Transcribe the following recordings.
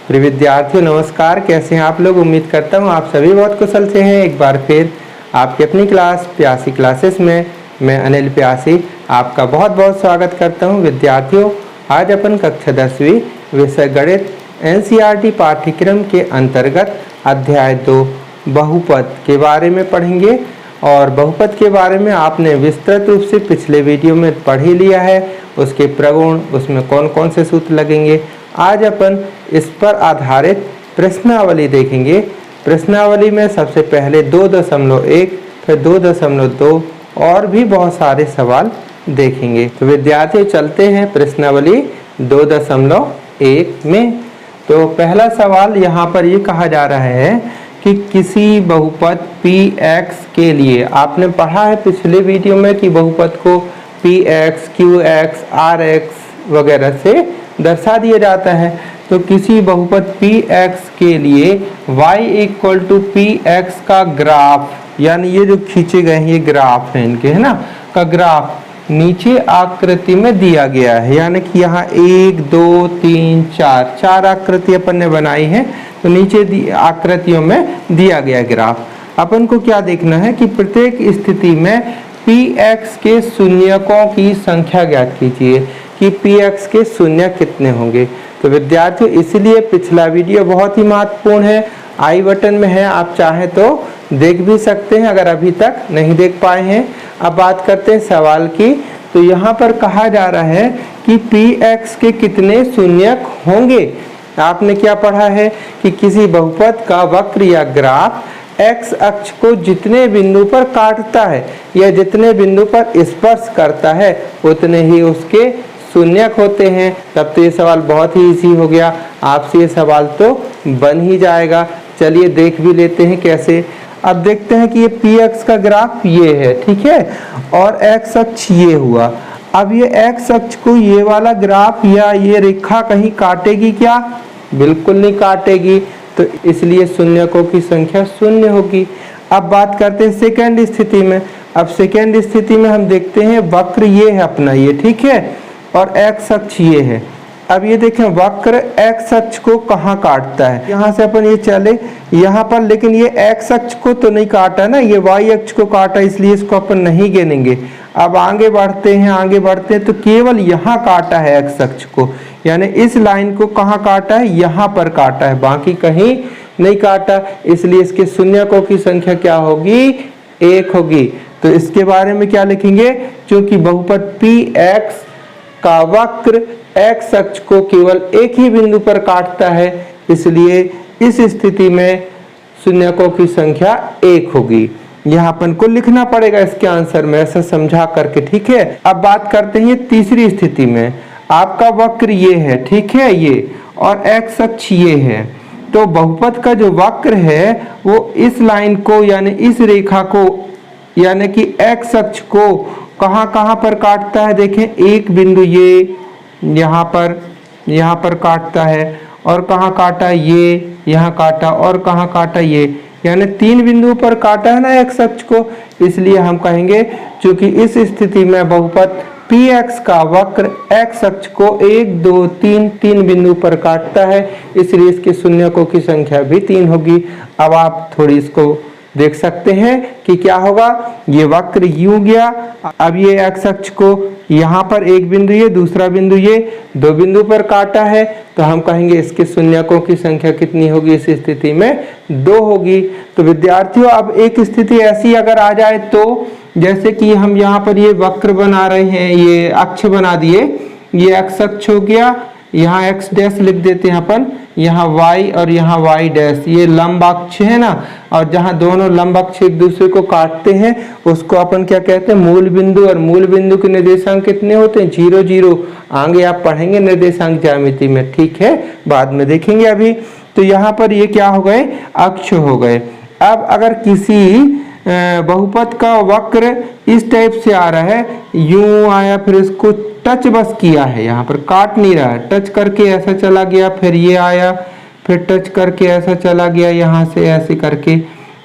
प्रिय विद्यार्थियों नमस्कार। कैसे हैं आप लोग। उम्मीद करता हूं आप सभी बहुत कुशल से हैं। एक बार फिर आपकी अपनी क्लास प्यासी क्लासेस में मैं अनिल प्यासी आपका बहुत बहुत स्वागत करता हूं। विद्यार्थियों आज अपन कक्षा 10वीं विषय गणित NCERT पाठ्यक्रम के अंतर्गत अध्याय 2 बहुपद के बारे में पढ़ेंगे। और बहुपद के बारे में आपने विस्तृत रूप से पिछले वीडियो में पढ़ ही लिया है। उसके प्रगुण, उसमें कौन कौन से सूत्र लगेंगे, आज अपन इस पर आधारित प्रश्नावली देखेंगे। प्रश्नावली में सबसे पहले 2.1 फिर 2.2 और भी बहुत सारे सवाल देखेंगे। तो विद्यार्थी चलते हैं प्रश्नावली 2.1 में। तो पहला सवाल यहाँ पर ये कहा जा रहा है कि किसी बहुपद Px के लिए, आपने पढ़ा है पिछले वीडियो में कि बहुपद को Px, Qx, Rx वगैरह से दर्शा दिया जाता है। तो किसी बहुपद Px के लिए y = Px का ग्राफ, यानी ये जो खींचे गए हैं ये ग्राफ है इनके, है ना, का ग्राफ नीचे आकृति में दिया गया है। यानी कि यहाँ 1 2 3 4 आकृति अपन ने बनाई है। तो नीचे आकृतियों में दिया गया ग्राफ। अपन को क्या देखना है कि प्रत्येक स्थिति में Px के शून्यकों की संख्या ज्ञात कीजिए कि Px के शून्य कितने होंगे। तो विद्यार्थियों इसलिए पिछला वीडियो बहुत ही महत्वपूर्ण है, आई बटन में है, आप चाहें तो देख भी सकते हैं अगर अभी तक नहीं देख पाए हैं। अब बात करते हैं सवाल की। तो यहाँ पर कहा जा रहा है कि Px के कितने शून्यक होंगे। आपने क्या पढ़ा है कि किसी बहुपद का वक्र या ग्राफ x अक्ष को जितने बिंदु पर काटता है या जितने बिंदु पर स्पर्श करता है उतने ही उसके शून्यक होते हैं। तब तो ये सवाल बहुत ही इजी हो गया, आपसे ये सवाल तो बन ही जाएगा। चलिए देख भी लेते हैं कैसे। अब देखते हैं कि ये Px का ग्राफ ये है, ठीक है, और x अक्ष ये हुआ। अब ये x अक्ष को ये वाला ग्राफ या ये रेखा कहीं काटेगी क्या? बिल्कुल नहीं काटेगी। तो इसलिए शून्यकों की संख्या शून्य होगी। अब बात करते हैं सेकेंड स्थिति में। अब सेकेंड स्थिति में हम देखते हैं वक्र ये है अपना, ये ठीक है, और x अक्ष ये है। अब ये देखें वक्र x अक्ष को कहाँ काटता है। यहाँ से अपन ये चले यहाँ पर, लेकिन ये x अक्ष को तो नहीं काटा ना, ये y अक्ष को काटा, इसलिए इसको अपन नहीं गिनेंगे। अब आगे बढ़ते हैं तो केवल यहाँ काटा है x अक्ष को, यानी इस लाइन को कहाँ काटा है, यहाँ पर काटा है, बाकी कहीं नहीं काटा। इसलिए इसके शून्यकों की संख्या क्या होगी? 1 होगी। तो इसके बारे में क्या लिखेंगे? क्योंकि बहुपद Px का वक्र x अक्ष को केवल एक ही बिंदु पर काटता है, इसलिए इस स्थिति में शून्यकों की संख्या 1 होगी। यहाँ अपन को लिखना पड़ेगा इसके आंसर में ऐसा समझा करके, ठीक है। अब बात करते हैं तीसरी स्थिति में। आपका वक्र ये है, ठीक है, ये, और x अक्ष ये है। तो बहुपद का जो वक्र है वो इस लाइन को यानी इस रेखा को यानी कि x अक्ष को कहाँ पर काटता है। देखें एक बिंदु ये यहाँ पर काटता है, और कहाँ काटा, ये यहाँ काटा, और कहाँ काटा, ये, यानी 3 बिंदुओं पर काटा है ना x अक्ष को। इसलिए हम कहेंगे क्योंकि इस स्थिति में बहुपद Px का वक्र x अक्ष को 1 2 3 बिंदु पर काटता है, इसलिए इसके शून्यकों की संख्या भी 3 होगी। अब आप थोड़ी इसको देख सकते हैं कि क्या होगा। ये वक्र यूं गया, अब ये x अक्ष को यहाँ पर एक बिंदु ये, दूसरा बिंदु ये, 2 बिंदु पर काटा है। तो हम कहेंगे इसके शून्यकों की संख्या कितनी होगी? इस स्थिति में 2 होगी। तो विद्यार्थियों अब एक स्थिति ऐसी अगर आ जाए तो, जैसे कि हम यहाँ पर ये वक्र बना रहे हैं, ये अक्ष बना दिए, ये x अक्ष हो गया, यहाँ x डैश लिख देते हैं अपन, यहाँ y और यहाँ y डैश, ये लंब अक्ष है ना। और जहाँ दोनों लंब अक्ष एक दूसरे को काटते हैं उसको अपन क्या कहते हैं? मूल बिंदु। और मूल बिंदु के निर्देशांक कितने होते हैं? 0 0। आगे आप पढ़ेंगे निर्देशांक ज्यामिति में, ठीक है, बाद में देखेंगे अभी। तो यहाँ पर ये क्या हो गए? अक्ष हो गए। अब अगर किसी बहुपद का वक्र इस टाइप से आ रहा है, यूं आया, फिर इसको टच बस किया है, यहाँ पर काट नहीं रहा है, टच करके ऐसा चला गया, फिर ये आया, फिर टच करके ऐसा चला गया, यहाँ से ऐसे करके,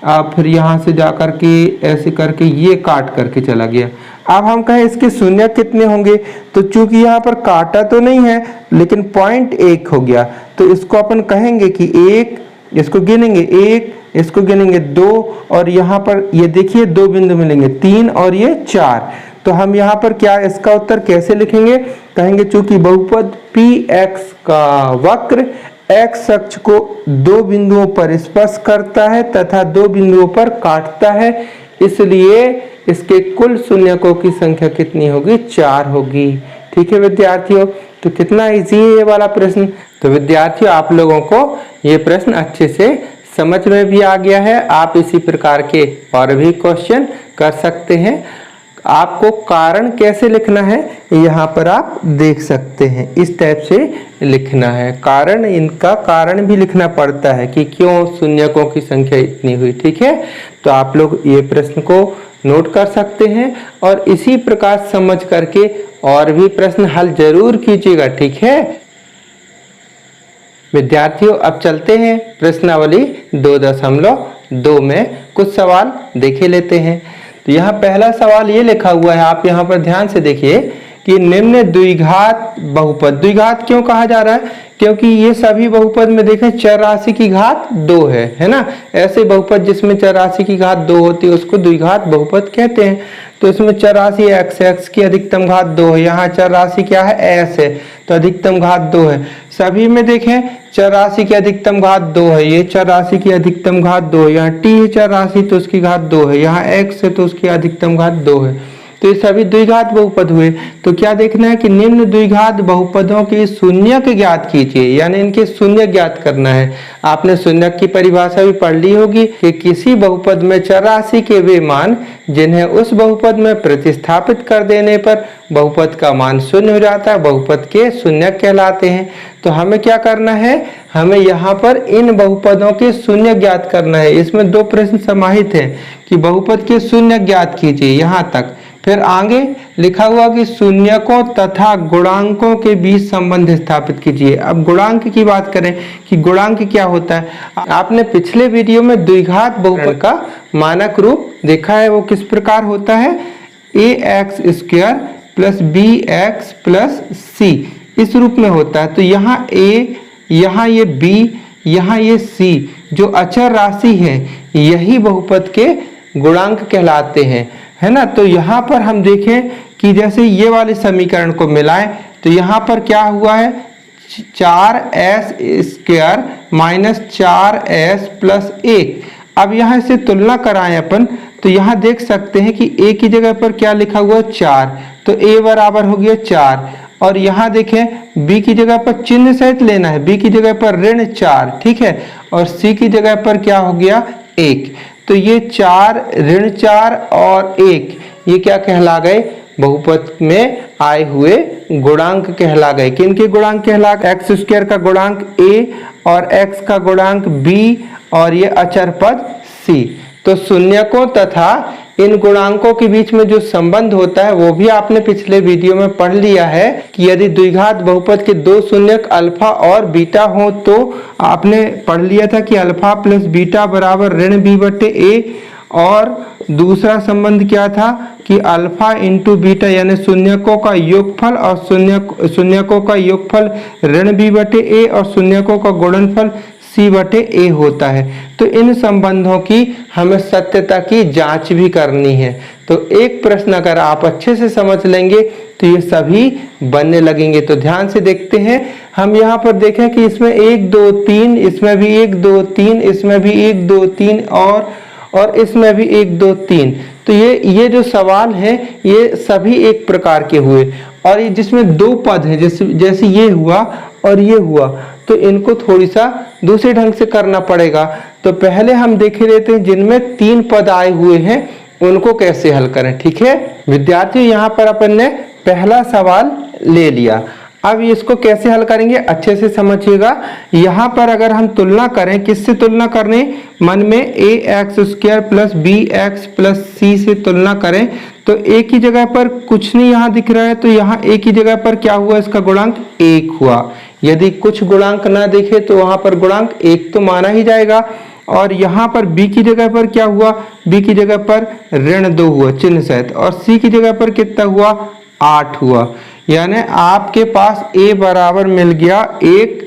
फिर यहाँ से जा करके ऐसे करके ये काट करके चला गया। अब हम कहें इसके शून्य कितने होंगे, तो चूंकि यहाँ पर काटा तो नहीं है लेकिन पॉइंट 1 हो गया, तो इसको अपन कहेंगे कि 1, इसको गिनेंगे 1, इसको गिनेंगे 2, और यहाँ पर ये देखिए 2 बिंदु मिलेंगे 3 और ये 4। तो हम यहाँ पर क्या इसका उत्तर कैसे लिखेंगे, कहेंगे चूंकि बहुपद px का वक्र x अक्ष को 2 बिंदुओं पर स्पर्श करता है तथा 2 बिंदुओं पर काटता है, इसलिए इसके कुल शून्यकों की संख्या कितनी होगी, 4 होगी। ठीक है विद्यार्थियों, तो कितना इजी है ये वाला प्रश्न। तो विद्यार्थियों आप लोगों को ये प्रश्न अच्छे से समझ में भी आ गया है। आप इसी प्रकार के और भी क्वेश्चन कर सकते हैं। आपको कारण कैसे लिखना है यहाँ पर आप देख सकते हैं, इस टाइप से लिखना है कारण, इनका कारण भी लिखना पड़ता है कि क्यों शून्यकों की संख्या इतनी हुई। ठीक है, तो आप लोग ये प्रश्न को नोट कर सकते हैं और इसी प्रकार समझ करके और भी प्रश्न हल जरूर कीजिएगा। ठीक है विद्यार्थियों, अब चलते हैं प्रश्नावली 2.2 में कुछ सवाल देखे लेते हैं। तो यहाँ पहला सवाल ये लिखा हुआ है, आप यहाँ पर ध्यान से देखिए कि निम्न द्विघात बहुपद, द्विघात क्यों कहा जा रहा है, क्योंकि ये सभी बहुपद में देखें चर राशि की घात 2 है ना। ऐसे बहुपद जिसमें चर राशि की घात 2 होती है उसको द्विघात बहुपद कहते हैं। तो इसमें चर राशि x की अधिकतम घात 2 है, यहाँ चर राशि क्या है s है, तो अधिकतम घात 2 है। सभी में देखें चर राशि की अधिकतम घात 2 है, ये चर राशि की अधिकतम घात 2 है, यहाँ t है चर राशि तो उसकी घात 2 है, यहाँ x है तो उसकी अधिकतम घात 2 है। तो ये सभी द्विघात बहुपद हुए। तो क्या देखना है कि निम्न द्विघात बहुपदों की शून्यक ज्ञात कीजिए, यानी इनके शून्य ज्ञात करना है। आपने शून्यक की परिभाषा भी पढ़ ली होगी कि किसी बहुपद में चर राशि के वे मान जिन्हें उस बहुपद में प्रतिस्थापित कर देने पर बहुपद का मान शून्य हो जाता है, बहुपद के शून्यक कहलाते हैं। तो हमें क्या करना है, हमें यहाँ पर इन बहुपदों के शून्य ज्ञात करना है। इसमें 2 प्रश्न समाहित हैं कि बहुपद के शून्य ज्ञात कीजिए यहाँ तक। फिर आगे लिखा हुआ कि शून्यकों तथा गुणांकों के बीच संबंध स्थापित कीजिए। अब गुणांक की बात करें कि गुणांक क्या होता है, आपने पिछले वीडियो में द्विघात बहुपद का मानक रूप देखा है, वो किस प्रकार होता है, ax² plus bx plus c, इस रूप में होता है। तो यहाँ a, यहाँ ये b, यहाँ ये c जो अचर राशि है यही बहुपद के गुणांक कहलाते हैं, है ना। तो यहाँ पर हम देखें कि जैसे ये वाले समीकरण को मिलाएं तो यहाँ पर क्या हुआ है, 4s² माइनस 4s प्लस 1। अब यहाँ से तुलना कराएं अपन तो यहाँ देख सकते हैं कि a की जगह पर क्या लिखा हुआ है 4, तो a बराबर हो गया 4। और यहाँ देखें b की जगह पर चिन्ह सहित लेना है, b की जगह पर ऋण 4, ठीक है, और c की जगह पर क्या हो गया 1। तो ये 4 ऋण 4 और 1 ये क्या कहला गए, बहुपद में आए हुए गुणांक कहला गए। किनके गुणांक कहला गए, x² का गुणांक a और x का गुणांक b और ये अचर पद c। तो शून्यकों तथा इन गुणांकों के बीच में जो संबंध होता है वो भी आपने पिछले वीडियो में पढ़ लिया है कि यदि द्विघात बहुपद के 2 शून्यक अल्फा और बीटा हो तो आपने पढ़ लिया था कि अल्फा प्लस बीटा बराबर ऋण b बटे a, और दूसरा संबंध क्या था कि अल्फा इंटू बीटा यानी शून्यकों का योगफल और शून्यकों का योगफल ऋण b बटे a और शून्यकों का गुणनफल c बटे a होता है। तो इन संबंधों की हमें सत्यता की जांच भी करनी है। तो एक प्रश्न अगर आप अच्छे से समझ लेंगे तो ये सभी बनने लगेंगे। तो ध्यान से देखते हैं, हम यहाँ पर देखें कि इसमें 1 2 3, इसमें भी 1 2 3, इसमें भी 1 2 3 और इसमें भी 1 2 3। तो ये जो सवाल है ये सभी एक प्रकार के हुए, और ये जिसमें 2 पद हैं जैसे ये हुआ और ये हुआ, तो इनको थोड़ी सा दूसरे ढंग से करना पड़ेगा। तो पहले हम देख लेते हैं जिनमें 3 पद आए हुए हैं उनको कैसे हल करें। ठीक है विद्यार्थियों, यहाँ पर अपन ने पहला सवाल ले लिया। अब इसको कैसे हल करेंगे अच्छे से समझिएगा। यहाँ पर अगर हम तुलना करें, किससे तुलना करने, मन में ax² plus bx plus c से तुलना करें तो a की जगह पर कुछ नहीं यहाँ दिख रहा है, तो यहाँ a की जगह पर क्या हुआ, इसका गुणांक 1 हुआ। यदि कुछ गुणांक ना दिखे तो वहां पर गुणांक 1 तो माना ही जाएगा। और यहाँ पर b की जगह पर क्या हुआ, b की जगह पर ऋण 2 हुआ चिन्ह सहित, और c की जगह पर कितना हुआ 8 हुआ। यानी आपके पास a बराबर मिल गया 1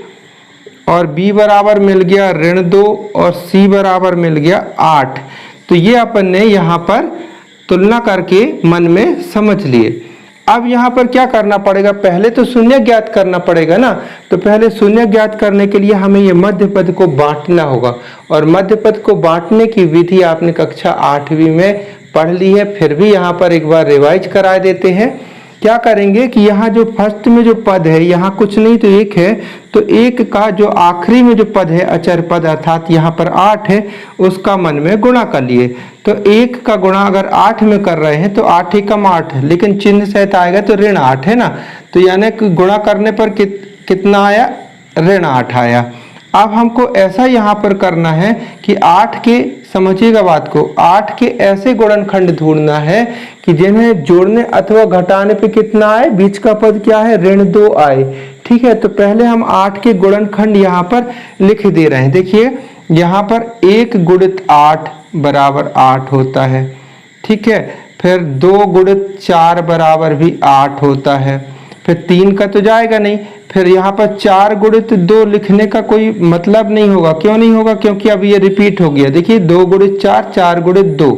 और b बराबर मिल गया ऋण 2 और c बराबर मिल गया 8। तो ये अपन ने यहाँ पर तुलना करके मन में समझ लिए। अब यहाँ पर क्या करना पड़ेगा, पहले तो शून्य ज्ञात करना पड़ेगा ना। तो पहले शून्य ज्ञात करने के लिए हमें ये मध्य पद को बांटना होगा, और मध्य पद को बांटने की विधि आपने कक्षा 8वीं में पढ़ ली है, फिर भी यहाँ पर एक बार रिवाइज करा देते हैं। क्या करेंगे कि यहाँ जो फर्स्ट में जो पद है यहाँ कुछ नहीं तो 1 है, तो 1 का जो आखिरी में जो पद है अचर पद अर्थात यहाँ पर 8 है, उसका मन में गुणा कर लिए। तो 1 का गुणा अगर 8 में कर रहे हैं तो 8 एकम 8, लेकिन चिन्ह सहित आएगा तो ऋण 8 है ना। तो यानी कि गुणा करने पर कितना आया, ऋण 8 आया। अब हमको ऐसा यहाँ पर करना है कि 8 के, समझिएगा बात को, 8 के ऐसे गुणनखंड ढूंढना है कि जिन्हें जोड़ने अथवा घटाने पे कितना आए, बीच का पद क्या है ऋण 2 आए। ठीक है, तो पहले हम 8 के गुणनखंड यहाँ पर लिख दे रहे हैं। देखिए यहाँ पर 1 गुणित 8 बराबर 8 होता है। ठीक है, फिर 2 गुणित 4 बराबर भी 8 होता है, फिर 3 का तो जाएगा नहीं, फिर यहाँ पर 4 गुणित 2 लिखने का कोई मतलब नहीं होगा। क्यों नहीं होगा, क्योंकि अब ये रिपीट हो गया। देखिए 2 गुणित 4, 4 गुणित 2,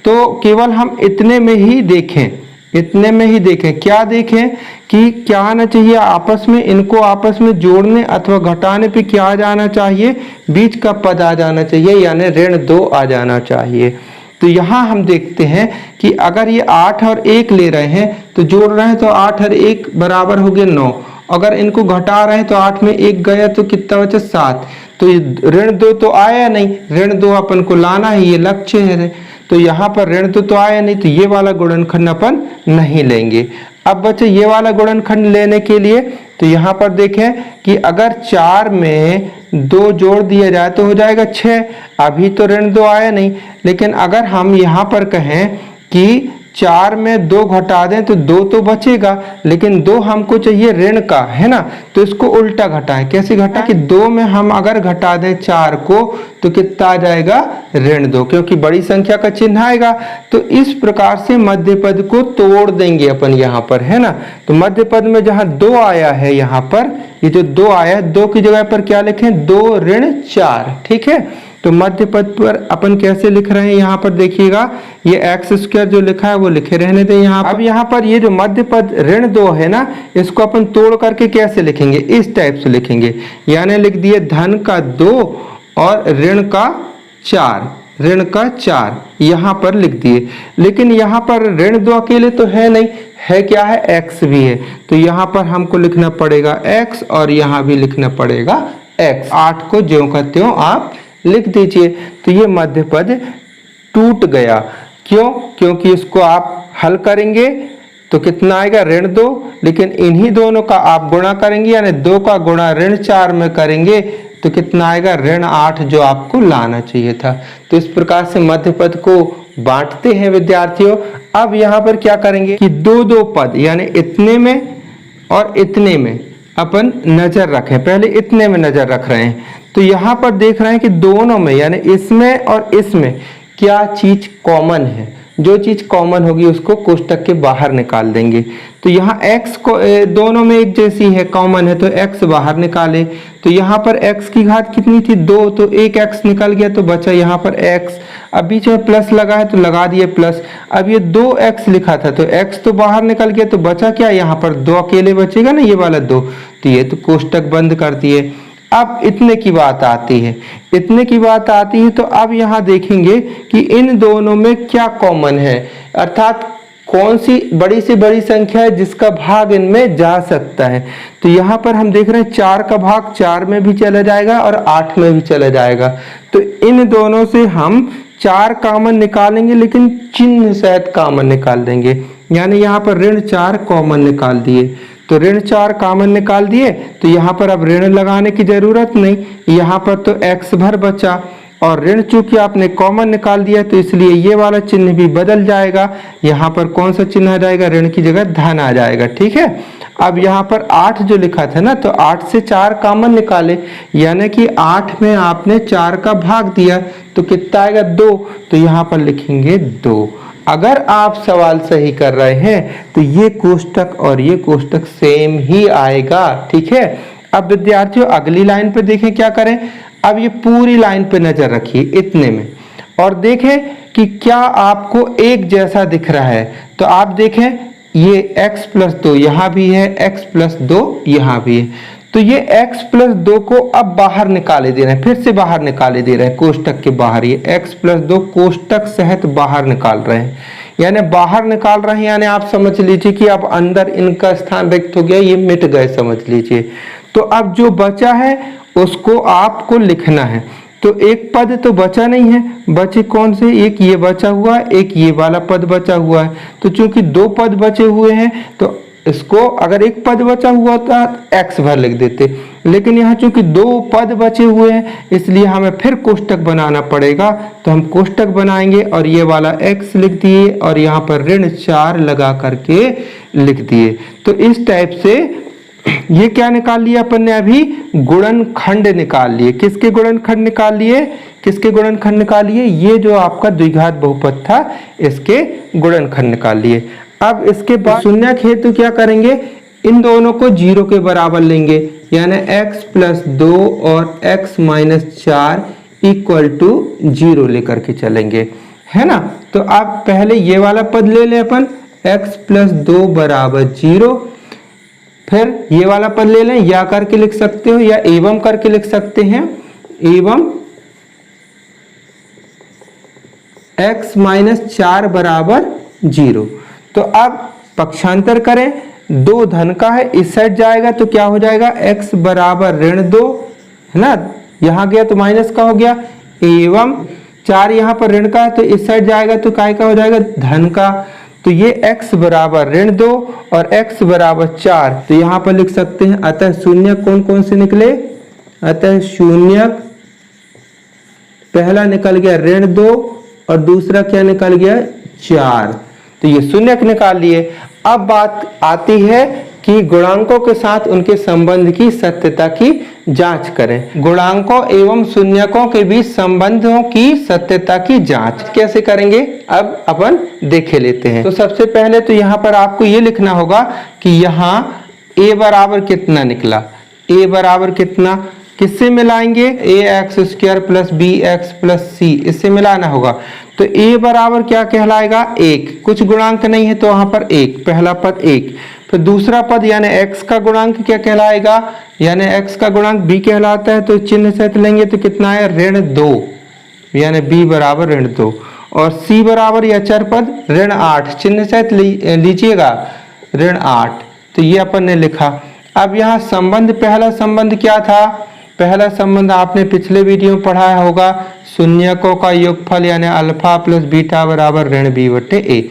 तो केवल हम इतने में ही देखें, इतने में ही देखें। क्या देखें कि क्या आना चाहिए आपस में, इनको आपस में जोड़ने अथवा घटाने पे क्या आ जाना चाहिए, बीच का पद आ जाना चाहिए, यानी ऋण 2 आ जाना चाहिए। तो यहाँ हम देखते हैं कि अगर ये 8 और 1 ले रहे हैं तो जोड़ रहे हैं तो 8 और 1 बराबर हो गया 9। अगर इनको घटा रहे हैं तो 8 में 1 गया तो कितना बचा 7। तो ऋण 2 तो आया नहीं, ऋण 2 अपन को लाना है, ये लक्ष्य है। तो यहाँ पर ऋण 2 तो आया नहीं, तो ये वाला गुणनखंड अपन नहीं लेंगे। अब बचे ये वाला गुणनखंड लेने के लिए, तो यहाँ पर देखें कि अगर 4 में 2 जोड़ दिया जाए तो हो जाएगा 6। अभी तो ऋण 2 आया नहीं, लेकिन अगर हम यहाँ पर कहें कि 4 में 2 घटा दें तो 2 तो बचेगा, लेकिन 2 हमको चाहिए ऋण का, है ना। तो इसको उल्टा घटाएं। कैसे घटाएं कि 2 में हम अगर घटा दें 4 को तो कितना आ जाएगा ऋण 2, क्योंकि बड़ी संख्या का चिन्ह आएगा। तो इस प्रकार से मध्य पद को तोड़ देंगे अपन यहाँ पर, है ना। तो मध्य पद में जहाँ 2 आया है, यहाँ पर ये जो 2 आया है, 2 की जगह पर क्या लिखें, 2 ऋण 4। ठीक है, तो मध्य पद पर अपन कैसे लिख रहे हैं, यहाँ पर देखिएगा ये x² जो लिखा है वो लिखे रहने दें यहाँ। अब यहाँ पर ये जो मध्य पद ऋण 2 है ना, इसको अपन तोड़ करके कैसे लिखेंगे, इस टाइप से लिखेंगे। यानी लिख दिए धन का 2 और ऋण का 4, ऋण का 4 यहाँ पर लिख दिए। लेकिन यहाँ पर ऋण 2 अकेले तो है नहीं, है क्या है, x भी है। तो यहाँ पर हमको लिखना पड़ेगा x और यहाँ भी लिखना पड़ेगा x। 8 को ज्यों का त्यों आप लिख दीजिए। तो ये मध्य पद टूट गया। क्यों, क्योंकि इसको आप हल करेंगे तो कितना आएगा ऋण 2, लेकिन इन्हीं दोनों का आप गुणा करेंगे, यानी 2 का गुणा ऋण 4 में करेंगे तो कितना आएगा ऋण 8, जो आपको लाना चाहिए था। तो इस प्रकार से मध्य पद को बांटते हैं विद्यार्थियों। अब यहाँ पर क्या करेंगे कि 2-2 पद, यानी इतने में और इतने में अपन नजर रखें। पहले इतने में नजर रख रहे हैं, तो यहाँ पर देख रहे हैं कि दोनों में, यानी इसमें और इसमें क्या चीज कॉमन है। जो चीज कॉमन होगी उसको कोष्टक के बाहर निकाल देंगे। तो यहाँ x को दोनों में एक जैसी है, कॉमन है, तो x बाहर निकाले। तो यहाँ पर x की घात कितनी थी 2, तो एक x निकल गया तो बचा यहाँ पर x। अब बीच में प्लस लगा है तो लगा दिए प्लस। अब ये 2x लिखा था तो x तो बाहर निकल गया, तो बचा क्या, यहाँ पर 2 अकेले बचेगा ना, ये वाला 2। तो ये तो कोष्टक बंद कर दिए। अब इतने की बात आती है, इतने की बात आती है। तो अब यहाँ देखेंगे कि इन दोनों में क्या कॉमन है, अर्थात कौन सी बड़ी से बड़ी संख्या है जिसका भाग इनमें जा सकता है। तो यहाँ पर हम देख रहे हैं 4 का भाग 4 में भी चला जाएगा और 8 में भी चला जाएगा। तो इन दोनों से हम 4 कॉमन निकालेंगे, लेकिन चिन्ह सहित कॉमन निकाल देंगे। यानी यहाँ पर ऋण 4 कॉमन निकाल दिए, तो ऋण 4 कॉमन निकाल दिए। तो यहाँ पर अब ऋण लगाने की जरूरत नहीं, यहाँ पर तो x भर बचा, और ऋण चूंकि आपने कॉमन निकाल दिया तो इसलिए ये वाला चिन्ह भी बदल जाएगा। यहाँ पर कौन सा चिन्ह आ जाएगा, ऋण की जगह धन आ जाएगा। ठीक है, अब यहाँ पर 8 जो लिखा था ना, तो 8 से 4 कॉमन निकाले, यानी कि 8 में आपने 4 का भाग दिया तो कितना आएगा 2, तो यहाँ पर लिखेंगे 2। अगर आप सवाल सही कर रहे हैं तो ये कोष्टक और ये कोष्टक सेम ही आएगा, ठीक है। अब विद्यार्थियों अगली लाइन पे देखें क्या करें। अब ये पूरी लाइन पे नजर रखिए इतने में, और देखें कि क्या आपको एक जैसा दिख रहा है। तो आप देखें ये x प्लस 2 यहाँ भी है, x प्लस 2 यहाँ भी है, तो ये x प्लस 2 को अब बाहर निकाले दे रहे हैं, फिर से बाहर निकाले दे रहे हैं कोष्टक के बाहर। ये x प्लस 2 कोष्टक सहित बाहर निकाल रहे हैं, यानी बाहर निकाल रहे हैं, यानी आप समझ लीजिए कि अब अंदर इनका स्थान रिक्त हो गया, ये मिट गए समझ लीजिए। तो अब जो बचा है उसको आपको लिखना है। तो एक पद तो बचा नहीं है, बचे कौन से, एक ये बचा हुआ है, एक ये वाला पद बचा हुआ है। तो चूंकि 2 पद बचे हुए हैं तो इसको अगर एक पद बचा हुआ था x भर लिख देते, लेकिन यहाँ चूंकि 2 पद बचे हुए हैं इसलिए हमें फिर कोष्टक बनाना पड़ेगा। तो हम कोष्टक बनाएंगे और ये वाला x लिख दिए और यहाँ पर ऋण 4 लगा करके लिख दिए। तो इस टाइप से ये क्या निकाल लिया अपन ने, अभी गुणनखंड निकाल लिए। किसके गुणनखंड निकाल लिए, किसके गुणनखंड निकाल लिए, ये जो आपका द्विघात बहुपद था इसके गुणनखंड निकाल लिए। अब इसके बाद शून्यक हेतु क्या करेंगे, इन दोनों को 0 के बराबर लेंगे, यानी x प्लस 2 और x माइनस 4 इक्वल टू 0 लेकर के चलेंगे, है ना। तो अब पहले ये वाला पद ले लें अपन, x प्लस 2 बराबर 0, फिर ये वाला पद ले लें, या करके लिख सकते हो या एवं करके लिख सकते हैं, एवं x माइनस 4 बराबर 0। तो अब पक्षांतर करें, 2 धन का है, इस साइड जाएगा तो क्या हो जाएगा, x बराबर ऋण 2, है ना, यहां गया तो माइनस का हो गया, एवं 4 यहाँ पर ऋण का है तो इस साइड जाएगा तो काय का हो जाएगा, धन का। तो ये x बराबर ऋण 2 और x बराबर 4, तो यहाँ पर लिख सकते हैं। अतः शून्य कौन कौन से निकले, अतः शून्य पहला निकल गया ऋण 2 और दूसरा क्या निकल गया 4, तो ये शून्यक निकाल लिए। अब बात आती है कि गुणांकों के साथ उनके संबंध की सत्यता की जांच करें। गुणांकों एवं शून्यकों के बीच संबंधों की सत्यता की जांच कैसे करेंगे, अब अपन देखे लेते हैं। तो सबसे पहले तो यहाँ पर आपको ये लिखना होगा कि यहाँ a बराबर कितना निकला, a बराबर कितना, किससे मिलाएंगे, ax² plus bx plus c, इससे मिलाना होगा। तो a बराबर क्या कहलाएगा, 1, कुछ गुणांक नहीं है तो वहां पर 1, पहला पद 1। फिर दूसरा पद यानी x का गुणांक क्या कहलाएगा, यानी x का गुणांक b कहलाता है, तो चिन्ह सहित लेंगे तो कितना है ऋण 2, यानी b बराबर ऋण 2। और c बराबर या चर पद ऋण 8, चिन्ह सहित लीजिएगा ऋण 8, तो ये अपन ने लिखा। अब यहाँ संबंध, पहला संबंध क्या था, पहला संबंध आपने पिछले वीडियो में पढ़ाया होगा, शून्यकों का योगफल यानी अल्फा प्लस बीटा बराबर ऋण b बटे a।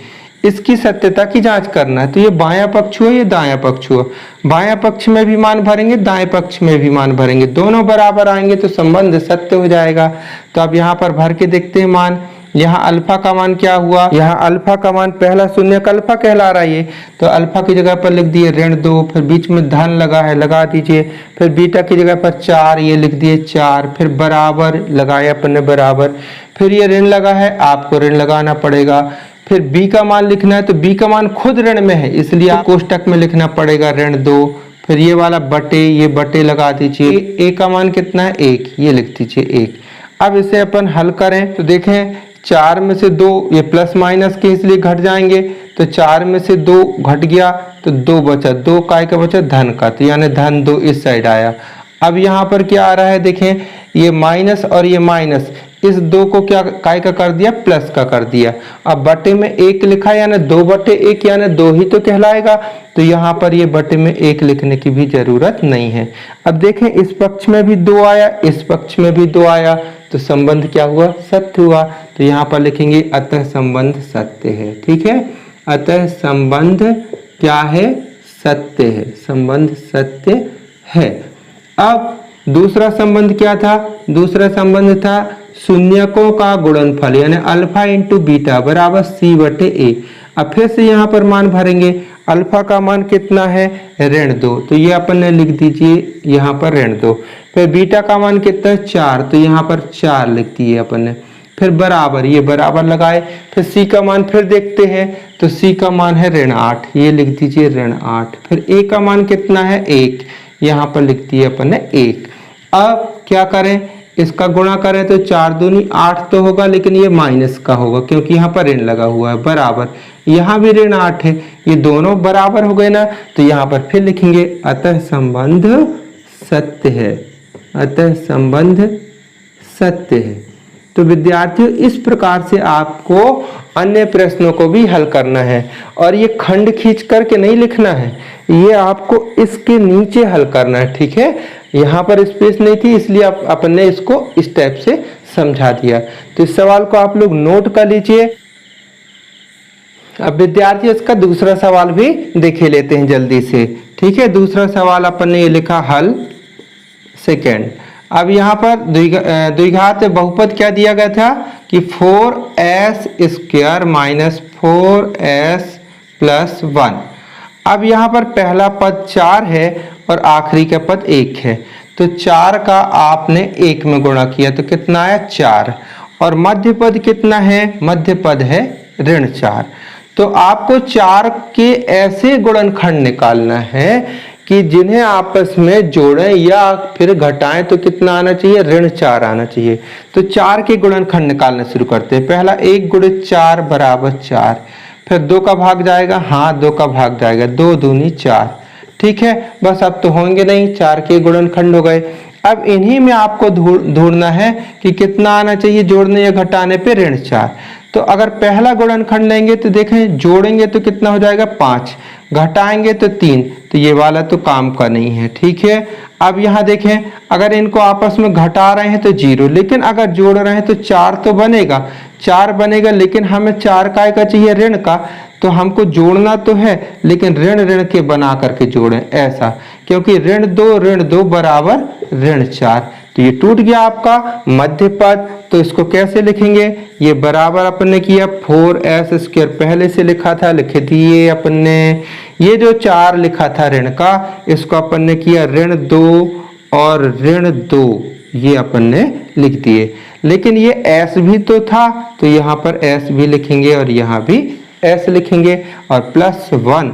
इसकी सत्यता की जांच करना है। तो ये बायां पक्ष हुआ, ये दायां पक्ष हुआ, बायां पक्ष में भी मान भरेंगे, दाएं पक्ष में भी मान भरेंगे, दोनों बराबर आएंगे तो संबंध सत्य हो जाएगा। तो अब यहाँ पर भर के देखते हैं मान। यहाँ अल्फा का मान क्या हुआ, यहाँ अल्फा का मान पहला शून्यक अल्फा कहला रहा है, तो अल्फा की जगह पर लिख दिए ऋण 2, फिर बीच में धन लगा है लगा दीजिए, फिर बीटा की जगह पर 4 ये लिख दिए 4, फिर बराबर लगाया अपन ने बराबर, फिर ये ऋण लगा है आपको ऋण लगाना पड़ेगा, फिर b का मान लिखना है तो b का मान खुद ऋण में है इसलिए आप कोष्टक में लिखना पड़ेगा ऋण 2, फिर ये वाला बटे, ये बटे लगा दीजिए, a का मान कितना है 1, ये लिख दीजिए 1। अब इसे अपन हल करें तो देखें 4 में से 2 ये प्लस माइनस के इसलिए घट जाएंगे, तो 4 में से 2 घट गया तो 2 बचा, 2 काय का बचा धन का, तो यानी धन 2 इस साइड आया। अब यहाँ पर क्या आ रहा है देखें, ये माइनस और ये माइनस, इस 2 को क्या काय का कर दिया, प्लस का कर दिया। अब बटे में 1 लिखा यानी 2 बटे 1 यानी 2 ही तो कहलाएगा, तो यहाँ पर ये बटे में 1 लिखने की भी जरूरत नहीं है। अब देखें इस पक्ष में भी 2 आया, इस पक्ष में भी 2 आया, तो संबंध क्या हुआ, सत्य हुआ। तो यहाँ पर लिखेंगे अतः संबंध सत्य है, ठीक है, अतः संबंध क्या है, सत्य है, संबंध सत्य है। अब दूसरा संबंध क्या था, दूसरा संबंध था शून्यकों का गुणनफल यानी अल्फा इंटू बीटा बराबर c बटे a। अब फिर से यहाँ पर मान भरेंगे, अल्फा का मान कितना है, ऋण 2, तो ये अपन ने लिख दीजिए यहाँ पर ऋण 2। फिर बीटा का मान कितना है, 4, तो यहाँ पर 4 लिख दिए अपन ने। फिर बराबर, ये बराबर लगाए। फिर सी का मान फिर देखते हैं, तो सी का मान है ऋण 8, ये लिख दीजिए ऋण 8। फिर ए का मान कितना है, 1, यहाँ पर लिख दिए अपन ने 1। अब क्या करें, इसका गुणा करें तो 4 दूनी 8 तो होगा, लेकिन ये माइनस का होगा क्योंकि यहाँ पर ऋण लगा हुआ है। बराबर, यहाँ भी ऋण 8 है, ये दोनों बराबर हो गए ना, तो यहाँ पर फिर लिखेंगे अतः संबंध सत्य है, अतः संबंध सत्य है। तो विद्यार्थियों, इस प्रकार से आपको अन्य प्रश्नों को भी हल करना है, और ये खंड खींच करके नहीं लिखना है, ये आपको इसके नीचे हल करना है। ठीक है, यहाँ पर स्पेस नहीं थी इसलिए अपन ने इसको इस टाइप से समझा दिया। तो इस सवाल को आप लोग नोट कर लीजिए। अब विद्यार्थी इसका दूसरा सवाल भी देखे लेते हैं जल्दी से। ठीक है, दूसरा सवाल अपन ने ये लिखा हल सेकेंड। अब यहाँ पर द्विघात बहुपद क्या दिया गया था कि 4s² माइनस 4s प्लस 1। अब यहाँ पर पहला पद 4 है और आखिरी का पद 1 है, तो 4 का आपने 1 में गुणा किया तो कितना आया, 4। और मध्य पद कितना है, मध्य पद है ऋण 4। तो आपको 4 के ऐसे गुणनखंड निकालना है कि जिन्हें आपस में जोड़ें या फिर घटाएं तो कितना आना चाहिए, ऋण 4 आना चाहिए। तो 4 के गुणनखंड निकालना शुरू करते हैं। पहला 1 × 4 बराबर 4, फिर 2 का भाग जाएगा, हाँ 2 का भाग जाएगा, 2 दूनी 4। ठीक है, बस अब तो होंगे नहीं, 4 के गुणनखंड हो गए। अब इन्हीं में आपको ढूंढना है कि कितना आना चाहिए जोड़ने या घटाने पे, ऋण 4। तो अगर पहला गुणनखंड लेंगे तो देखें जोड़ेंगे तो कितना हो जाएगा, 5, घटाएंगे तो 3, तो ये वाला तो काम का नहीं है। ठीक है, अब यहाँ देखें अगर इनको आपस में घटा रहे हैं तो 0, लेकिन अगर जोड़ रहे हैं तो 4 तो बनेगा, 4 बनेगा, लेकिन हमें 4 काय का चाहिए, ऋण का। तो हमको जोड़ना तो है लेकिन ऋण ऋण के बना करके जोड़ें ऐसा, क्योंकि ऋण 2 बराबर ऋण 4। तो ये टूट गया आपका मध्य पद। तो इसको कैसे लिखेंगे, ये बराबर अपन ने किया 4s² पहले से लिखा था, लिख दिए अपन ने। ये जो 4 लिखा था ऋण का, इसको अपन ने किया ऋण 2 और ऋण 2, ये अपन ने लिख दिए। लेकिन ये s भी तो था, तो यहाँ पर s भी लिखेंगे और यहाँ भी s लिखेंगे और प्लस 1,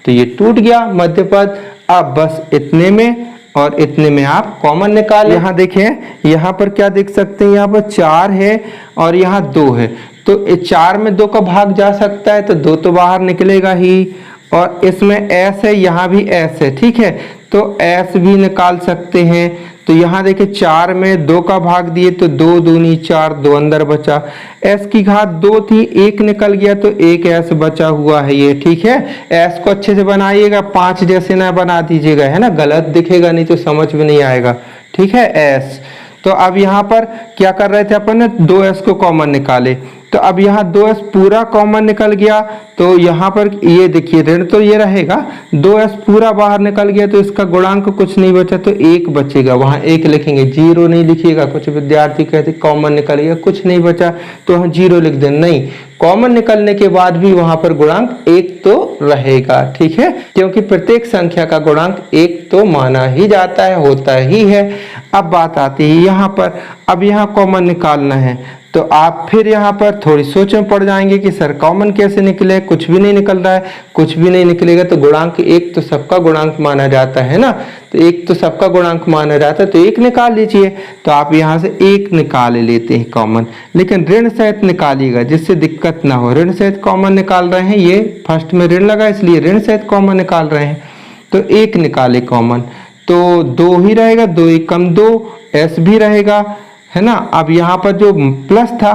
तो ये टूट गया मध्य पद। अब बस इतने में और इतने में आप कॉमन निकाल। यहाँ देखें, यहाँ पर क्या देख सकते हैं, यहाँ पर 4 है और यहाँ 2 है, तो 4 में 2 का भाग जा सकता है, तो 2 तो बाहर निकलेगा ही। और इसमें s है, यहाँ भी s है। ठीक है, तो s भी निकाल सकते हैं। तो यहाँ देखिए 4 में 2 का भाग दिए तो 2 दूनी 4, 2 अंदर बचा। s की घात 2 थी, 1 निकल गया तो 1 s बचा हुआ है ये। ठीक है, s को अच्छे से बनाइएगा, 5 जैसे ना बना दीजिएगा, है ना, गलत दिखेगा नहीं तो समझ में नहीं आएगा। ठीक है, s। तो अब यहाँ पर क्या कर रहे थे अपन ने, 2s को कॉमन निकाले, तो अब यहाँ 2s पूरा कॉमन निकल गया। तो यहाँ पर ये देखिए ऋण तो ये रहेगा, 2s पूरा बाहर निकल गया तो इसका गुणांक कुछ नहीं बचा, तो 1 बचेगा, वहाँ 1 लिखेंगे, 0 नहीं लिखिएगा। कुछ विद्यार्थी कहते कॉमन निकल गया, कुछ नहीं बचा तो वहाँ 0 लिख दें, नहीं, कॉमन निकलने के बाद भी वहाँ पर गुणांक 1 तो रहेगा। ठीक है, क्योंकि प्रत्येक संख्या का गुणांक 1 तो माना ही जाता है, होता ही है। अब बात आती है यहाँ पर, अब यहाँ कॉमन निकालना है, तो आप फिर यहाँ पर थोड़ी सोच में पड़ जाएंगे कि सर कॉमन कैसे निकले, कुछ भी नहीं निकल रहा है। कुछ भी नहीं निकलेगा तो गुणांक 1 तो सबका गुणांक माना जाता है ना, तो 1 तो सबका गुणांक माना जाता है, तो 1 निकाल लीजिए। तो आप यहाँ से 1 निकाल लेते हैं कॉमन, लेकिन ऋण सहित निकालिएगा जिससे दिक्कत ना हो। ऋण सहित कॉमन निकाल रहे हैं, ये फर्स्ट में ऋण लगा इसलिए ऋण सहित कॉमन निकाल रहे हैं, तो 1 निकाले कॉमन, तो 2 ही रहेगा, 2 1 कम 2, s भी रहेगा, है ना। अब यहाँ पर जो प्लस था,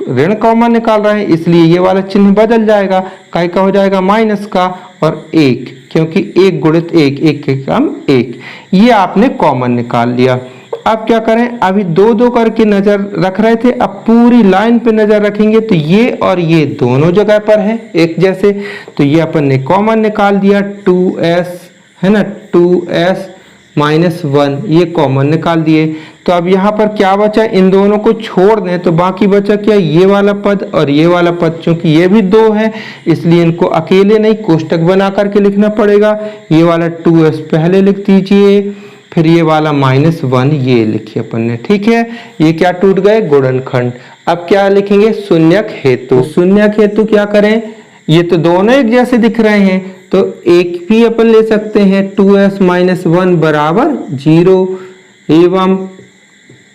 ऋण कॉमन निकाल रहे हैं इसलिए ये वाला चिन्ह बदल जाएगा, काय का हो जाएगा माइनस का, और 1, क्योंकि 1 गुणित 1, 1 के कम 1, ये आपने कॉमन निकाल लिया। अब क्या करें, अभी 2 करके नजर रख रहे थे, अब पूरी लाइन पे नजर रखेंगे तो ये और ये दोनों जगह पर है एक जैसे, तो ये अपन ने कॉमन निकाल दिया 2s, है ना, 2s -1 ये कॉमन निकाल दिए। तो अब यहाँ पर क्या बचा, इन दोनों को छोड़ दें तो बाकी बचा क्या, ये वाला पद और ये वाला पद। चूंकि ये भी 2 है इसलिए इनको अकेले नहीं कोष्टक बना करके लिखना पड़ेगा। ये वाला 2s पहले लिख दीजिए, फिर ये वाला -1 ये लिखिए अपन ने। ठीक है, ये क्या टूट गए, गुणनखंड। अब क्या लिखेंगे, शून्यक हेतु। शून्यक हेतु क्या करें, ये तो दोनों एक जैसे दिख रहे हैं तो एक भी अपन ले सकते हैं, 2s - 1 बराबर 0। एवं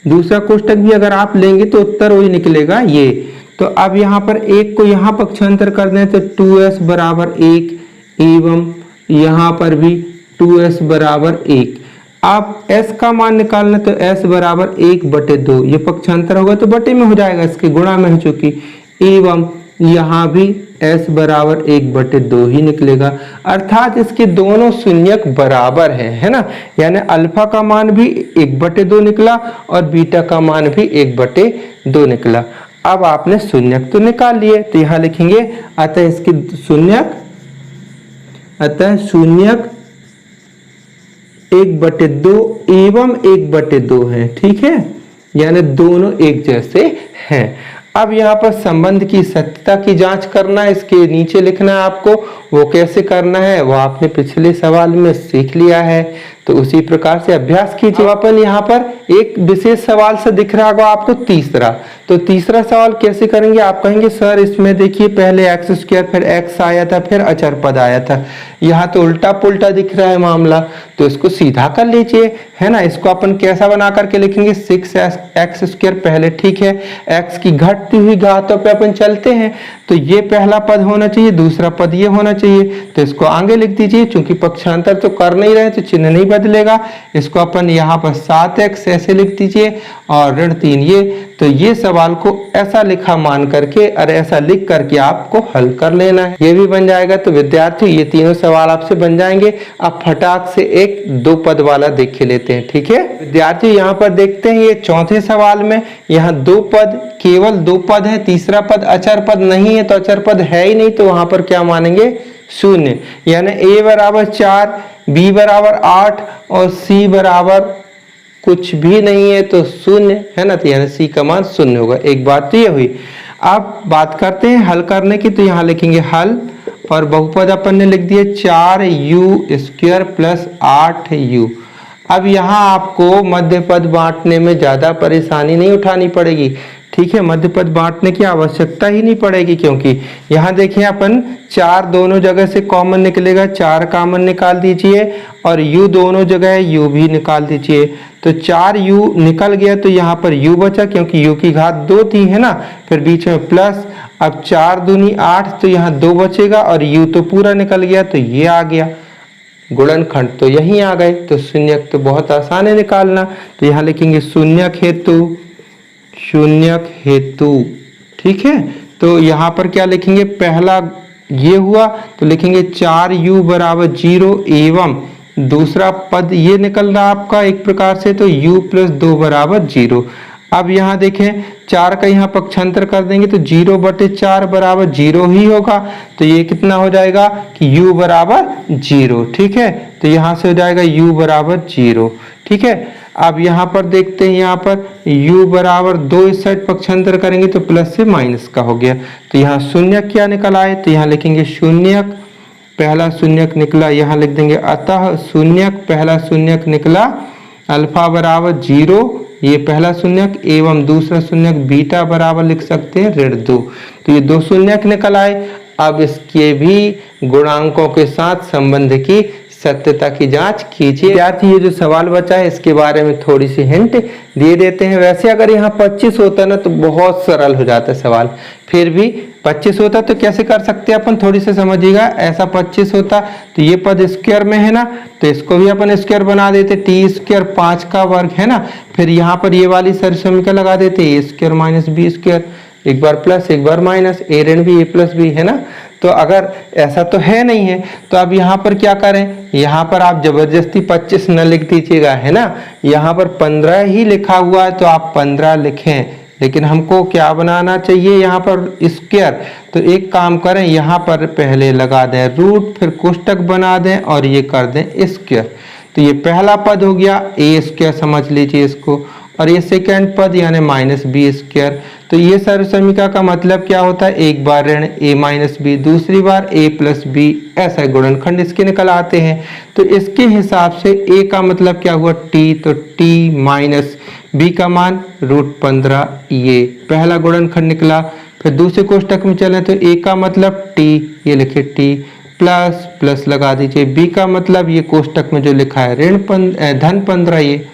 दूसरा कोष्टक भी अगर आप लेंगे तो उत्तर वही निकलेगा ये। तो अब यहाँ पर एक को यहाँ पक्षांतर कर दें तो 2s बराबर 1 एवं यहाँ पर भी 2s बराबर 1। आप s का मान निकालना तो s बराबर 1/2, ये पक्षांतर होगा तो बटे में हो जाएगा, इसके गुणा में है चूंकि। एवं यहाँ भी s बराबर 1/2 ही निकलेगा, अर्थात इसके दोनों शून्यक बराबर है ना। यानी अल्फा का मान भी 1/2 निकला और बीटा का मान भी 1/2 निकला। अब आपने शून्यक तो निकाल लिए तो यहाँ लिखेंगे अतः इसके शून्यक 1/2 एवं 1/2 है। ठीक है, यानी दोनों एक जैसे हैं। अब यहाँ पर संबंध की सत्यता की जांच करना है, इसके नीचे लिखना है आपको। वो कैसे करना है वो आपने पिछले सवाल में सीख लिया है, तो उसी प्रकार से अभ्यास कीजिए। अपन यहाँ पर एक विशेष सवाल से दिख रहा होगा आपको तीसरा, तो तीसरा सवाल कैसे करेंगे, आप कहेंगे सर इसमें देखिए पहले x² फिर x आया था फिर अचर पद आया था, यहाँ तो उल्टा पुल्टा दिख रहा है मामला, तो इसको सीधा कर लीजिए, है ना। इसको अपन कैसा बना करके लिखेंगे, 6x² पहले। ठीक है, x की घटती हुई घातों पे अपन चलते हैं, तो ये पहला पद होना चाहिए, दूसरा पद ये होना चाहिए, तो इसको आगे लिख दीजिए। चूंकि पक्षांतर तो कर नहीं रहे तो चिन्ह नहीं बदलेगा, इसको अपन यहाँ पर 7x ऐसे लिख दीजिए और ऋण 3 ये। तो ये सवाल को ऐसा लिखा मान करके और ऐसा लिख करके आपको हल कर लेना है, ये भी बन जाएगा। तो विद्यार्थी ये तीनों सवाल आपसे बन जाएंगे। अब फटाक से एक 2 पद वाला देख लेते हैं। ठीक है विद्यार्थी, यहाँ पर देखते हैं ये चौथे सवाल में यहाँ 2 पद, केवल 2 पद है, तीसरा पद अचर पद नहीं है, तो अचर पद है ही नहीं, तो वहां पर क्या मानेंगे, 0। यानी a बराबर 4, b बराबर 8 और c बराबर कुछ भी नहीं है तो 0 है ना, तो यानी c का मान 0 होगा। एक बात तो ये हुई। अब बात करते हैं हल करने की, तो यहाँ लिखेंगे हल, और बहुपद अपन ने लिख दिए 4u² प्लस 8u। अब यहाँ आपको मध्य पद बांटने में ज्यादा परेशानी नहीं उठानी पड़ेगी। ठीक है, मध्य पद बांटने की आवश्यकता ही नहीं पड़ेगी, क्योंकि यहाँ देखिए अपन 4 दोनों जगह से कॉमन निकलेगा, 4 कॉमन निकाल दीजिए और u दोनों जगह है, u भी निकाल दीजिए। तो 4u निकल गया तो यहाँ पर u बचा, क्योंकि u की घात 2 थी, है ना, फिर बीच में प्लस। अब 4 दूनी 8 तो यहाँ 2 बचेगा और u तो पूरा निकल गया, तो ये आ गया। गुणनखंड तो यहीं आ गए, तो शून्यक तो बहुत आसान है निकालना। तो यहाँ लिखेंगे शून्यक हेतु, शून्यक हेतु। ठीक है, तो यहाँ पर क्या लिखेंगे, पहला ये हुआ तो लिखेंगे 4u बराबर 0 एवं दूसरा पद ये निकल रहा आपका एक प्रकार से, तो u + 2 बराबर 0। अब यहाँ देखें 4 का यहाँ पक्षांतर कर देंगे तो 0/4 बराबर 0 ही होगा, तो ये कितना हो जाएगा कि u बराबर 0। ठीक है, तो यहाँ से हो जाएगा u बराबर 0। ठीक है, अब यहाँ पर देखते हैं, यहाँ पर u बराबर 2 इस साइड पक्षांतर करेंगे तो प्लस से माइनस का हो गया, तो यहाँ शून्यक क्या निकल आए, तो यहाँ लिखेंगे शून्यक, पहला शून्यक निकला, यहाँ लिख देंगे अतः शून्यक, पहला शून्यक निकला अल्फा बराबर 0, ये पहला शून्यक, एवं दूसरा शून्यक बीटा बराबर लिख सकते हैं ऋण 2। तो ये 2 शून्यक निकल आए। अब इसके भी गुणांकों के साथ संबंध की सत्यता की जांच कीजिए। विद्यार्थी ये जो सवाल बचा है इसके बारे में थोड़ी सी हिंट दे देते हैं। वैसे अगर यहाँ 25 होता ना तो बहुत सरल हो जाता है सवाल, फिर भी 25 होता तो कैसे कर सकते हैं अपन, थोड़ी सी समझिएगा। ऐसा 25 होता तो ये पद स्क्वायर में है ना, तो इसको भी अपन स्क्वायर बना देते, t² 5 का वर्ग है ना, फिर यहाँ पर ये वाली समीकरण लगा देते a² - b², एक बार प्लस एक बार माइनस, a ऋण b a + b है ना। तो अगर ऐसा तो है नहीं है तो अब यहाँ पर क्या करें, यहाँ पर आप जबरदस्ती 25 न लिख दीजिएगा, है ना, यहाँ पर 15 ही लिखा हुआ है तो आप 15 लिखें, लेकिन हमको क्या बनाना चाहिए यहाँ पर स्क्वायर। तो एक काम करें, यहाँ पर पहले लगा दें रूट, फिर कोष्टक बना दें और ये कर दें स्क्वायर। तो ये पहला पद हो गया ए स्क्वायर समझ लीजिए इसको, और ये सेकंड पद यानी माइनस बी स्क्वायर। तो ये सर्वसमीका का मतलब क्या होता है, एक बार ऋण ए माइनस बी, दूसरी बार ए प्लस बी, ऐसा गुणनखंड इसके निकल आते हैं। तो इसके हिसाब से ए का मतलब क्या हुआ टी, तो टी माइनस बी का मान √15, ये पहला गुणनखंड निकला। फिर दूसरे कोष्टक में चलें तो ए का मतलब टी, ये लिखे टी, प्लस प्लस लगा दीजिए, बी का मतलब ये कोष्टक में जो लिखा है धन 15, ये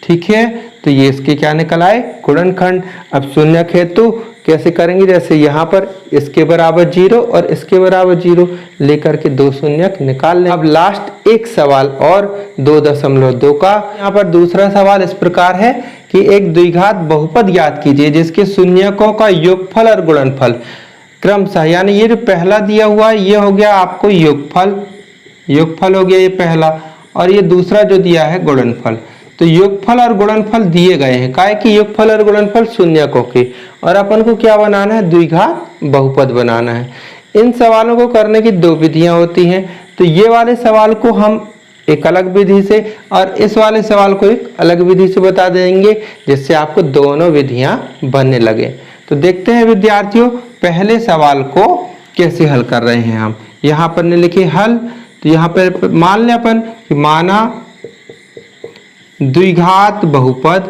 ठीक है। तो ये इसके क्या निकल आए, गुणनखंड। अब शून्यक हेतु कैसे करेंगे, जैसे यहाँ पर इसके बराबर 0 और इसके बराबर 0 लेकर के दो शून्यक निकाल लें। अब लास्ट एक सवाल और 2.2 का। यहाँ पर दूसरा सवाल इस प्रकार है कि एक द्विघात बहुपद ज्ञात कीजिए जिसके शून्यकों का योगफल और गुणनफल क्रमशः, यानी ये जो पहला दिया हुआ है ये हो गया आपको योगफल हो गया ये पहला, और ये दूसरा जो दिया है गुणनफल। तो योगफल और गुणनफल दिए गए हैं, काहे कि योगफल और गुणनफल शून्यकों के, और अपन को क्या बनाना है, द्विघात बहुपद बनाना है। इन सवालों को करने की दो विधियां होती हैं। तो ये वाले सवाल को हम एक अलग विधि से और इस वाले सवाल को एक अलग विधि से बता देंगे, जिससे आपको दोनों विधियां बनने लगे। तो देखते हैं विद्यार्थियों पहले सवाल को कैसे हल कर रहे हैं हम। यहाँ पर ने लिखे हल, तो यहाँ पर मान लें अपन कि माना द्विघात बहुपद,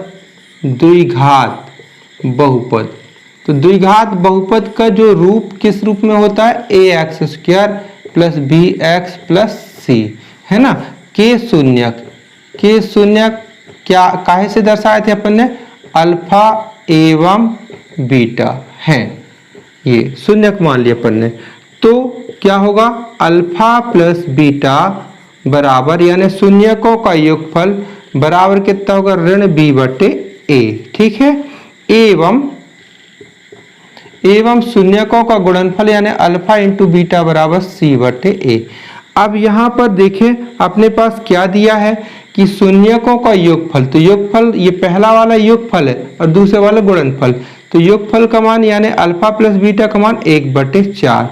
तो द्विघात बहुपद का जो रूप किस रूप में होता है, ax² plus bx plus c, है ना। के शून्यक क्या काहे से दर्शाए थे अपन ने, अल्फा एवं बीटा है, ये शून्यक मान लिया अपन ने। तो क्या होगा, अल्फा प्लस बीटा बराबर, यानी शून्यकों का योगफल बराबर कितना होगा, ऋण b/a, ठीक है। एवं शून्यकों का गुणनफल यानी अल्फा इंटू बीटा बराबर c/a। अब यहाँ पर देखें अपने पास क्या दिया है कि शून्यकों का योगफल, तो योगफल ये पहला वाला योगफल है और दूसरे वाला गुणनफल। तो योगफल का मान यानी अल्फा प्लस बीटा का मान 1/4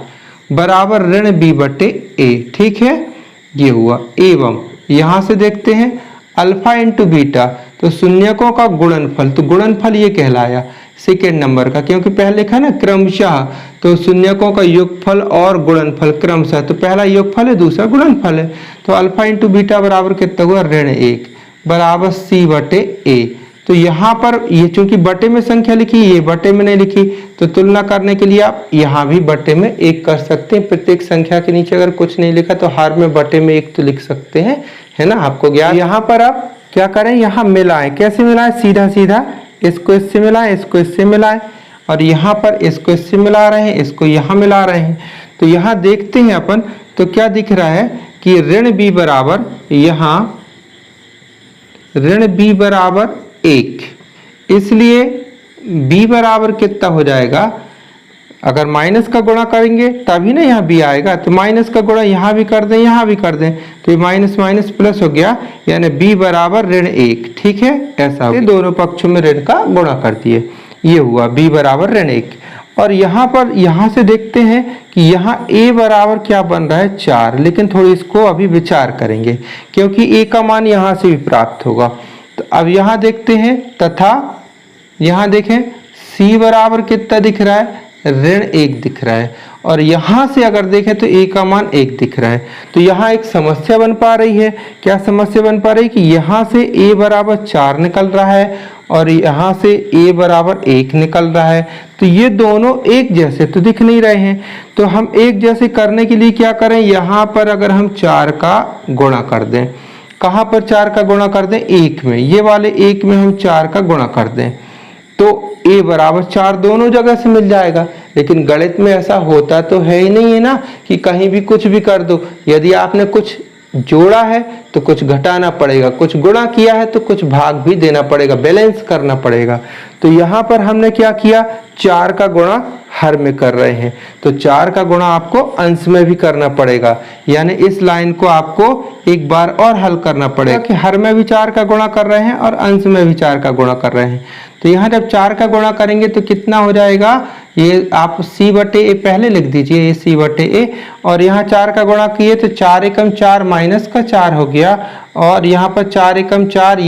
बराबर ऋण b/a, ठीक है। ये हुआ। एवं यहाँ से देखते हैं अल्फा इंटू बीटा, तो शून्यकों का गुणनफल, तो गुणनफल ये कहलाया सेकेंड नंबर का, क्योंकि पहले लिखा ना क्रमशः, तो शून्यकों का योगफल और गुणनफल क्रमशः, तो पहला योगफल है दूसरा गुणनफल है। तो अल्फा इंटू बीटा बराबर कितना हुआ, ऋण 1 बराबर c/a। तो यहाँ पर ये चूंकि बटे में संख्या लिखी, ये बटे में नहीं लिखी, तो तुलना करने के लिए आप यहाँ भी बटे में 1 कर सकते हैं। प्रत्येक संख्या के नीचे अगर कुछ नहीं लिखा तो हर में बटे में 1 तो लिख सकते हैं, है ना, आपको ज्ञान। यहाँ पर आप क्या करें, यहाँ मिलाएं, कैसे मिलाएं, सीधा सीधा इसको इससे मिलाएं, इसको इससे मिलाएं, और यहाँ पर इसको इससे मिला रहे हैं, इसको यहाँ मिला रहे हैं। तो यहाँ देखते हैं अपन, तो क्या दिख रहा है कि ऋण b बराबर, यहाँ ऋण b बराबर 1, इसलिए b बराबर कितना हो जाएगा, अगर माइनस का गुणा करेंगे तभी ना यहाँ b आएगा, तो माइनस का गुणा यहाँ भी कर दें यहाँ भी कर दें, तो ये माइनस माइनस प्लस हो गया, यानी b बराबर ऋण 1, ठीक है। ऐसा दोनों पक्षों में ऋण का गुणा कर दिए, ये हुआ b बराबर ऋण 1। और यहाँ पर यहाँ से देखते हैं कि यहाँ a बराबर क्या बन रहा है, 4, लेकिन थोड़ी इसको अभी विचार करेंगे क्योंकि a का मान यहाँ से भी प्राप्त होगा। तो अब यहाँ देखते हैं, तथा यहाँ देखें c बराबर कितना दिख रहा है, ऋण 1 दिख रहा है, और यहाँ से अगर देखें तो a का मान 1 दिख रहा है। तो यहाँ एक समस्या बन पा रही है, क्या समस्या बन पा रही है कि यहाँ से a बराबर 4 निकल रहा है और यहाँ से a बराबर 1 निकल रहा है, तो ये दोनों एक जैसे तो दिख नहीं रहे हैं। तो हम एक जैसे करने के लिए क्या करें, यहाँ पर अगर हम 4 का गुणा कर दें, कहाँ पर 4 का गुणा कर दें, 1 में, ये वाले 1 में हम 4 का गुणा कर दें, तो a बराबर 4 दोनों जगह से मिल जाएगा। लेकिन गणित में ऐसा होता तो है ही नहीं है ना कि कहीं भी कुछ भी कर दो। यदि आपने कुछ जोड़ा है तो कुछ घटाना पड़ेगा, कुछ गुणा किया है तो कुछ भाग भी देना पड़ेगा, बैलेंस करना पड़ेगा। तो यहाँ पर हमने क्या किया, 4 का गुणा हर में कर रहे हैं, तो 4 का गुणा आपको अंश में भी करना पड़ेगा, यानी इस लाइन को आपको एक बार और हल करना पड़ेगा कि हर में भी 4 का गुणा कर रहे हैं और अंश में भी 4 का गुणा कर रहे हैं। तो यहाँ जब 4 का गुणा करेंगे तो कितना हो जाएगा, ये आप c बटे ए पहले लिख दीजिए, ये c बटे ए, और यहाँ 4 का गुणा किए तो 4 एकम 4 माइनस का 4 हो गया, और यहाँ पर 4 एकम 4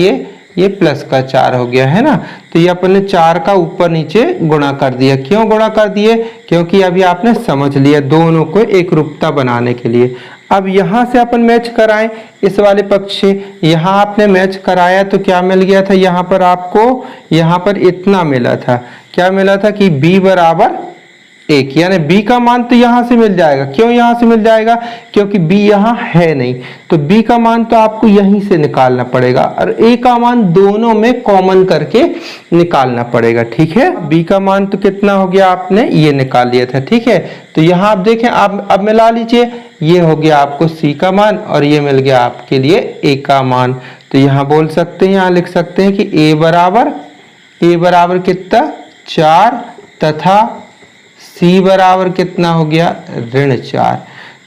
ये प्लस का 4 हो गया है ना। तो ये अपन ने 4 का ऊपर नीचे गुणा कर दिया। क्यों गुणा कर दिए? क्योंकि अभी आपने समझ लिया दोनों को एक रूपता बनाने के लिए। अब यहाँ से अपन मैच कराएं इस वाले पक्ष से, यहाँ आपने मैच कराया तो क्या मिल गया था, यहाँ पर आपको यहाँ पर इतना मिला था, क्या मिला था कि b बराबर 1, यानी b का मान तो यहाँ से मिल जाएगा। क्यों यहाँ से मिल जाएगा? क्योंकि b यहाँ है नहीं, तो b का मान तो आपको यहीं से निकालना पड़ेगा, और a का मान दोनों में कॉमन करके निकालना पड़ेगा। ठीक है, b का मान तो कितना हो गया, आपने ये निकाल लिया था। ठीक है, तो यहाँ आप देखें, आप अब मिला लीजिए, ये हो गया आपको c का मान और ये मिल गया आपके लिए a का मान। तो यहाँ बोल सकते हैं, यहाँ लिख सकते हैं कि a बराबर कितना 4 तथा c बराबर कितना हो गया ऋण 4।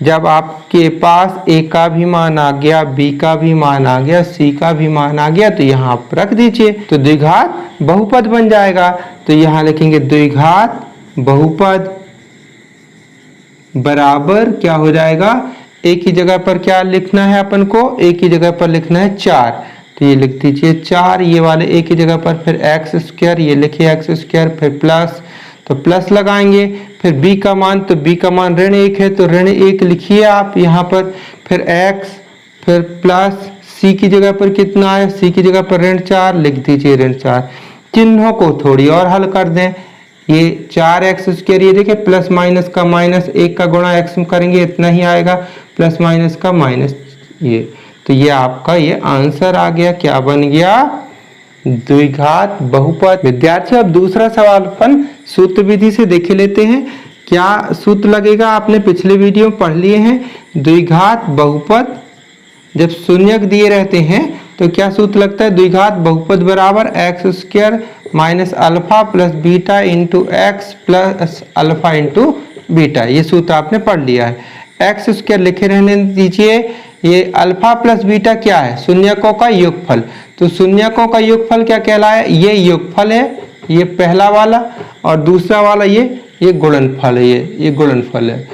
जब आपके पास a का भी मान आ गया, b का भी मान आ गया, c का भी मान आ गया, तो यहाँ आप रख दीजिए, तो द्विघात बहुपद बन जाएगा। तो यहाँ लिखेंगे द्विघात बहुपद बराबर क्या हो जाएगा, एक ही जगह पर क्या लिखना है अपन को, एक ही जगह पर लिखना है 4, तो ये लिख दीजिए 4, ये वाले एक ही जगह पर, फिर एक्स स्क्वायर, ये लिखिए एक्स स्क्वायर, फिर प्लस, तो प्लस लगाएंगे, फिर b का मान, तो b का मान ऋण 1 है, तो ऋण 1 लिखिए आप यहाँ पर, फिर x, फिर प्लस c की जगह पर कितना है, c की जगह पर ऋण 4 लिख दीजिए, ऋण 4। चिन्हों को थोड़ी और हल कर दें, ये 4x स्क्वायर, ये देखिए प्लस माइनस का माइनस, 1 का गुणा x में करेंगे इतना ही आएगा, प्लस माइनस का माइनस, ये, तो ये आपका ये आंसर आ गया, क्या बन गया, द्विघात बहुपद। विद्यार्थियों, अब दूसरा सवाल अपन सूत्र विधि से देख लेते हैं। क्या सूत्र लगेगा, आपने पिछले वीडियो में पढ़ लिए हैं। द्विघात बहुपद जब शून्यक दिए रहते हैं तो क्या सूत्र लगता है, द्विघात बहुपद बराबर x square minus alpha plus beta into x plus alpha into beta. ये सूत्र आपने पढ़ लिया है। एक्स स्क्वायर लिखे रहने दीजिए, ये अल्फा प्लस बीटा क्या है, शून्यकों का योगफल। तो शून्यकों का योगफल क्या कहलाया, ये योगफल है, ये पहला वाला, और दूसरा वाला ये गुणनफल है, ये गुणनफल है।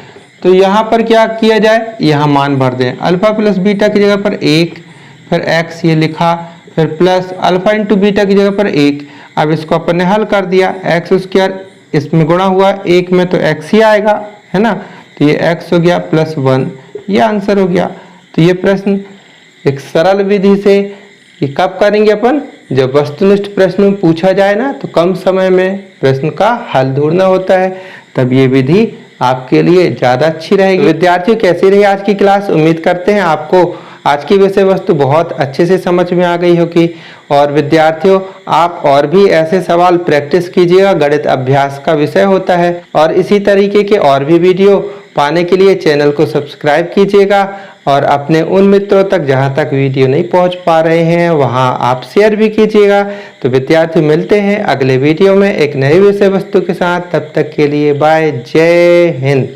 तो यहाँ पर क्या किया जाए, यहाँ मान भर दें, अल्फा प्लस बीटा की जगह पर 1, फिर x ये लिखा, फिर प्लस अल्फा इंटू बीटा की जगह पर 1। अब इसको अपन ने हल कर दिया, एक्स स्क्वायर इसमें गुणा हुआ 1 में तो x ही आएगा, है ना, तो ये x हो गया प्लस 1, ये आंसर हो गया। तो ये प्रश्न एक सरल विधि से, ये कब करेंगे अपन, जब वस्तुनिष्ठ प्रश्न में पूछा जाए ना, तो कम समय में प्रश्न का हल ढूंढना होता है, तब ये विधि आपके लिए ज़्यादा अच्छी रहेगी। विद्यार्थियों, कैसी रही आज की क्लास, उम्मीद करते हैं आपको आज की विषय वस्तु बहुत अच्छे से समझ में आ गई होगी। और विद्यार्थियों, आप और भी ऐसे सवाल प्रैक्टिस कीजिएगा, गणित अभ्यास का विषय होता है। और इसी तरीके के और भी वीडियो पाने के लिए चैनल को सब्सक्राइब कीजिएगा, और अपने उन मित्रों तक जहां तक वीडियो नहीं पहुंच पा रहे हैं वहां आप शेयर भी कीजिएगा। तो विद्यार्थी, मिलते हैं अगले वीडियो में एक नई विषय वस्तु के साथ, तब तक के लिए बाय, जय हिंद।